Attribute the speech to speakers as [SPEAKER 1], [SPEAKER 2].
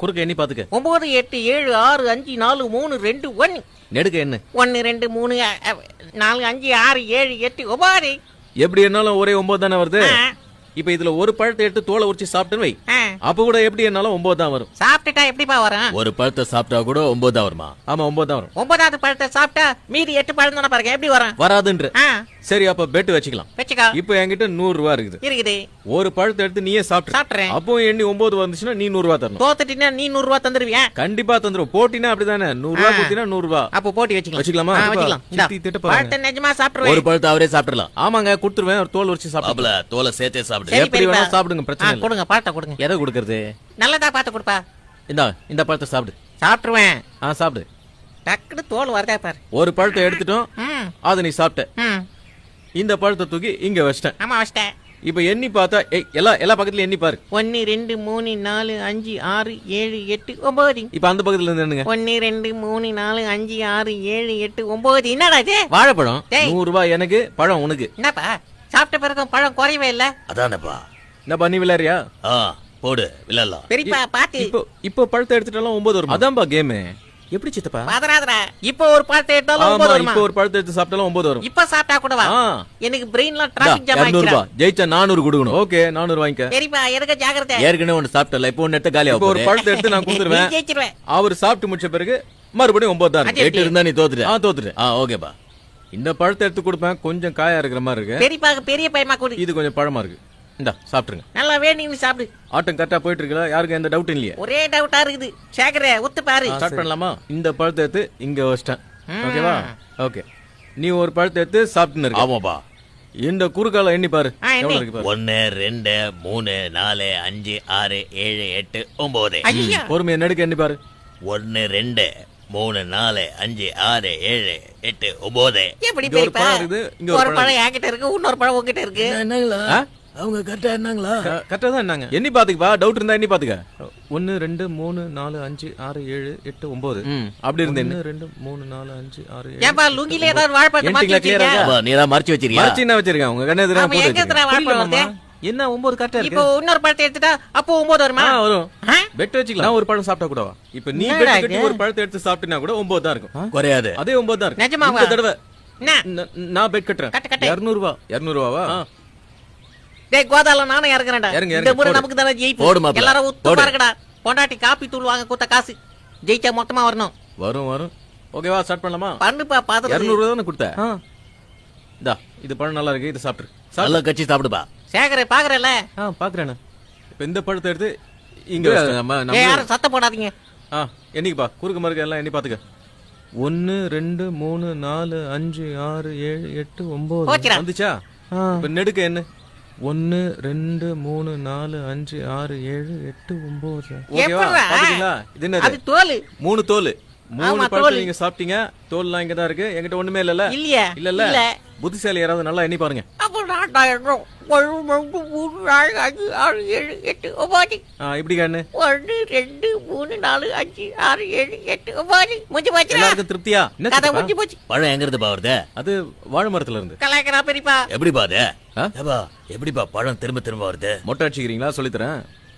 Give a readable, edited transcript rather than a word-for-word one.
[SPEAKER 1] குறுக்க எண்ணி பாத்துக்க.
[SPEAKER 2] 9 8 7 6 5 4 3 2 1.
[SPEAKER 1] நெடுக்க என்ன?
[SPEAKER 2] 1 2 3 4 5 6 7 8 9.
[SPEAKER 1] எப்படி என்னாலும் ஒரே 9 தானே வருது. இப்ப இதுல ஒரு பழத்தை எடுத்து தோலை உரிச்சு சாப்பிட்டுன்னு வை. அப்ப கூட எப்படி என்னாலும் 9 தான் வரும்.
[SPEAKER 2] சாப்பிட்டுட்டா எப்படிப்பா வரும்?
[SPEAKER 3] ஒரு பழத்தை சாப்பிட்டா கூட 9 தான் வருமா?
[SPEAKER 1] ஆமா 9 தான் வரும்.
[SPEAKER 2] 9வது பழத்தை சாப்பிட்டா மீதி 8 பழம் தானே பாருங்க, எப்படி வரும்?
[SPEAKER 1] வராதுன்ற. சரி அப்ப பெட் வச்சுக்கலாம்.
[SPEAKER 2] வச்சுக்கோ.
[SPEAKER 1] இப்போ என்கிட்ட 100 ரூபா இருக்குது.
[SPEAKER 2] ஒரு
[SPEAKER 1] பழத்தை எடுத்து நீயே சாப்பிட்டுறேன். அப்போ எண்ணி 9 வந்துச்சுன்னா நீ 100 ரூபா தரணும்.
[SPEAKER 2] தோத்துட்டீனா நீ 100 ரூபா தந்துருவியா?
[SPEAKER 1] கண்டிப்பா தந்துரும். போட்டினா அப்படிதானே. 100 ரூபா கொடுத்தீனா 100 ரூபா.
[SPEAKER 2] அப்போ போட்டி வச்சுக்கலாமா?
[SPEAKER 1] வச்சுக்கலாம்.
[SPEAKER 2] பழத்தை நிஜமா சாப்பிடுவேன்.
[SPEAKER 3] ஒரு பழத்தை அவரே சாப்பிடலாம்.
[SPEAKER 1] ஆமாங்க கொடுத்துருவேன். ஒரு தோல் உரிச்சு சாப்பிடல.
[SPEAKER 3] தோலை சேர்த்தே சாப்பிடு.
[SPEAKER 1] எப்படி வேணா சாப்பிடுங்க, பிரச்சனை இல்ல.
[SPEAKER 2] கொடுங்க பழத்தை கொடுங்க.
[SPEAKER 1] எதை கொடுக்கறது?
[SPEAKER 2] நல்லதா பார்த்து கொடுப்பா.
[SPEAKER 1] இந்த பழத்தை சாப்பிடு.
[SPEAKER 2] சாப்பிட்டுருவேன்.
[SPEAKER 1] சாப்பிடு.
[SPEAKER 2] டக்குனு தோல் வரதா பாரு.
[SPEAKER 1] ஒரு பழத்தை எடுத்துட்டோம், அதை நீ சாப்பிட்ட. இந்த பழத்தை தூக்கி இங்க வச்சிட்டேன்.
[SPEAKER 2] ஆமா வச்சிட்டேன்.
[SPEAKER 1] இப்ப எண்ணி பார்த்தா எல்லா பக்கத்துல எண்ணி பாரு.
[SPEAKER 2] 1 2 3 4 5 6 7 8 9.
[SPEAKER 1] இப்ப அந்த பக்கத்துல இருந்து என்னங்க?
[SPEAKER 2] 1 2 3 4 5 6 7 8 9. என்னடா இது?
[SPEAKER 1] வாழைப்பழம். 100 ரூபாய் எனக்கு, பழம் உனக்கு.
[SPEAKER 2] என்னப்பா சாப்பிட்ட பிறகு பழம் குறையவே இல்ல.
[SPEAKER 3] அதானப்பா.
[SPEAKER 1] என்ன பண்ணி விளையாடுறியா?
[SPEAKER 3] போடு விளையாடலாம்.
[SPEAKER 2] பெரியப்பா பாத்து.
[SPEAKER 1] இப்போ பழத்தை எடுத்துட்டாலும் 9 வரும். அதான்பா கேம். எப்படி சித்தப்பா?
[SPEAKER 2] பதறாதடா. இப்போ ஒரு பழத்தை எடுத்தாலும் 9 வரும்.
[SPEAKER 1] இப்போ ஒரு பழத்தை எடுத்து சாப்பிட்டாலும் 9 வரும்.
[SPEAKER 2] இப்ப சாப்பிட்டா கூடவா? எனக்கு பிரெயின்ல டிராபிக் ஜாம் ஆயிடுச்சு.
[SPEAKER 1] 200 ரூபாய் ஜெயிச்சா 400 கொடுக்கணும். ஓகே 400 வாங்கிக்க.
[SPEAKER 2] பெரியப்பா எனக்கு ஜாக்கிரதை.
[SPEAKER 3] ஏற்கனவே ஒன்னு சாப்பிட்டல. இப்போ ஒன்னு எடுத்து காலியா.
[SPEAKER 1] இப்போ ஒரு பழத்தை எடுத்து நான் கொடுத்துருவேன்.
[SPEAKER 2] ஜெயிச்சிருவேன்.
[SPEAKER 1] அவர் சாப்பிட்டு முடிச்ச பிறகு மறுபடியும் 9 தான்.
[SPEAKER 3] 8 இருந்தா நீ தோத்துட்ட.
[SPEAKER 1] தோத்துட்டேன்.
[SPEAKER 3] ஓகேப்பா.
[SPEAKER 1] இந்த பழத்தை எடுத்து கொடுப்பேன். கொஞ்சம் காயா இருக்கிற மாதிரி இருக்கு.
[SPEAKER 2] பெரியப்பா பெரிய பையமா கொடு.
[SPEAKER 1] இது கொஞ்சம் பழமா இருக்கு. இந்தா சாப்பிட்டுருங்க.
[SPEAKER 2] நல்லா வேணும்னு சாப்பிடு.
[SPEAKER 1] ஆட்டம் கரெக்டா போயிட்டு இருக்கல. யாருக்கு எந்த டவுட் இல்லையா?
[SPEAKER 2] ஒரே டவுட்டா இருக்குது. சேகரே ஒத்து பாரு.
[SPEAKER 1] ஸ்டார்ட் பண்ணலாமா? இந்த பழத்தை எடுத்து இங்க வச்சிட்டேன். ஓகேவா? ஓகே. நீ ஒரு பழத்தை எடுத்து சாப்பிட்டுன்னு இருக்க.
[SPEAKER 3] ஆமாப்பா.
[SPEAKER 1] இந்த குறுக்கால எண்ணி பாரு. எவ்வளவு இருக்கு பாரு.
[SPEAKER 3] 1 2 3 4 5 6 7 8 9.
[SPEAKER 1] பொறுமையா நெடுக்க எண்ணி பாரு.
[SPEAKER 3] 1 2 3 4 5 6 7 8 9.
[SPEAKER 2] எப்படி பெரியப்பா? ஒரு பழம் என்கிட்ட இருக்கு, இன்னொரு பழம் உங்ககிட்ட இருக்கு.
[SPEAKER 3] என்னங்களா? அவங்க கரெக்டா என்னங்களா?
[SPEAKER 1] கரெக்டா தான் என்னங்க. எண்ணி பாத்துக்கப்பா. டவுட் இருந்தா எண்ணி பாத்துக்க. 1 2 3 4 5 6 7 8 9. அப்படி இருந்தே 1 2 3 4 5 6 7.
[SPEAKER 2] ஏப்பா லுங்கில ஏதாவது வாழைப்பழம் மாத்தி வச்சிருக்கியா?
[SPEAKER 3] நீ தான் மறைச்சு வச்சிருக்கியா?
[SPEAKER 1] மறைச்சு என்ன வச்சிருக்கேன்? உங்க கண்ணே எதிரா போட்டு
[SPEAKER 2] எங்கடா வாழைப்பழம் வந்து?
[SPEAKER 1] என்ன 9 கரெக்டா இருக்கு.
[SPEAKER 2] இப்போ இன்னொரு பழத்தை எடுத்துட்டா அப்போ 9 வருமா?
[SPEAKER 1] வரும். பெட் வச்சுக்கலாம். நான் ஒரு பழம் சாப்பிட்டா கூடவா? இப்போ நீ பெட் கட்டி ஒரு பழத்தை எடுத்து சாப்பிட்டினா கூட 9 தான் இருக்கும்.
[SPEAKER 3] குறையாது.
[SPEAKER 1] அதே 9 தான் இருக்கும்.
[SPEAKER 2] நிஜமாவா?
[SPEAKER 1] இந்த தடவை நான் பெட் கட்டுறேன். 200 ரூபாய். 200 ரூபாவா?
[SPEAKER 2] டேய் கோதால நானே இறங்குறேன்டா. இந்த முறை நமக்கு தான ஜெயிப்போம். எல்லாரும் உத்து பாருங்கடா. பொண்டாட்டி காப்பி தூள் வாங்க கொடுத்த காசு ஜெயிச்சா மொத்தமா வரணும்.
[SPEAKER 1] வரும். ஓகேவா? ஸ்டார்ட் பண்ணலாமா?
[SPEAKER 2] பண்ணுப்பா பாத்து.
[SPEAKER 1] 200 ரூபாய் தான கொடுத்த. இந்தா இது பழம் நல்லா இருக்கு. இது சாப்பிடு.
[SPEAKER 3] நல்லா கச்சி சாப்பிடுப்பா.
[SPEAKER 2] சேகரே பாக்குறல?
[SPEAKER 1] பாக்குறேன். இப்போ இந்த பழத்தை எடுத்து இங்க நம்ம
[SPEAKER 2] யாரும் சத்தம் போடாதீங்க.
[SPEAKER 1] என்னைக்குப்பா குறுக்கு மறுக்க எல்லாம் எண்ணி பாத்துக்க. 1 2 3 4 5 6 7 8 9 வந்துச்சா? இப்ப நெடுக்க என்ன? 1 2 3 4 5 6 7 8 9. ஓகேவா? பாத்தீங்களா? இது என்னது? அது
[SPEAKER 2] தோல்.
[SPEAKER 1] 3 தோல். 3 பழத்தை நீங்க சாப்பிட்டீங்க. தோல்லாம் இங்க தான் இருக்கு. என்கிட்ட ஒண்ணுமே இல்லல. இல்ல. புத்திசாலி யாராவது நல்லா எண்ணி பாருங்க. இப்படி கண்ணு
[SPEAKER 2] 1 2 3 4 5 6 7 8 9 முடிஞ்சு போச்சு.
[SPEAKER 1] எல்லாருக்கும் திருப்தியா?
[SPEAKER 2] கதை முடிஞ்சு போச்சு.
[SPEAKER 3] பழம் எங்க இருந்து வருது?
[SPEAKER 1] அது வாழை மரத்துல இருந்து.
[SPEAKER 2] கலாய்க்கறா பெரியப்பா.
[SPEAKER 3] எப்படிப்பா அது? எப்படிப்பா பழம் திரும்ப வருது?
[SPEAKER 1] மொட்டை அடிச்சுக்கிறீங்களா? சொல்லித்தரேன்.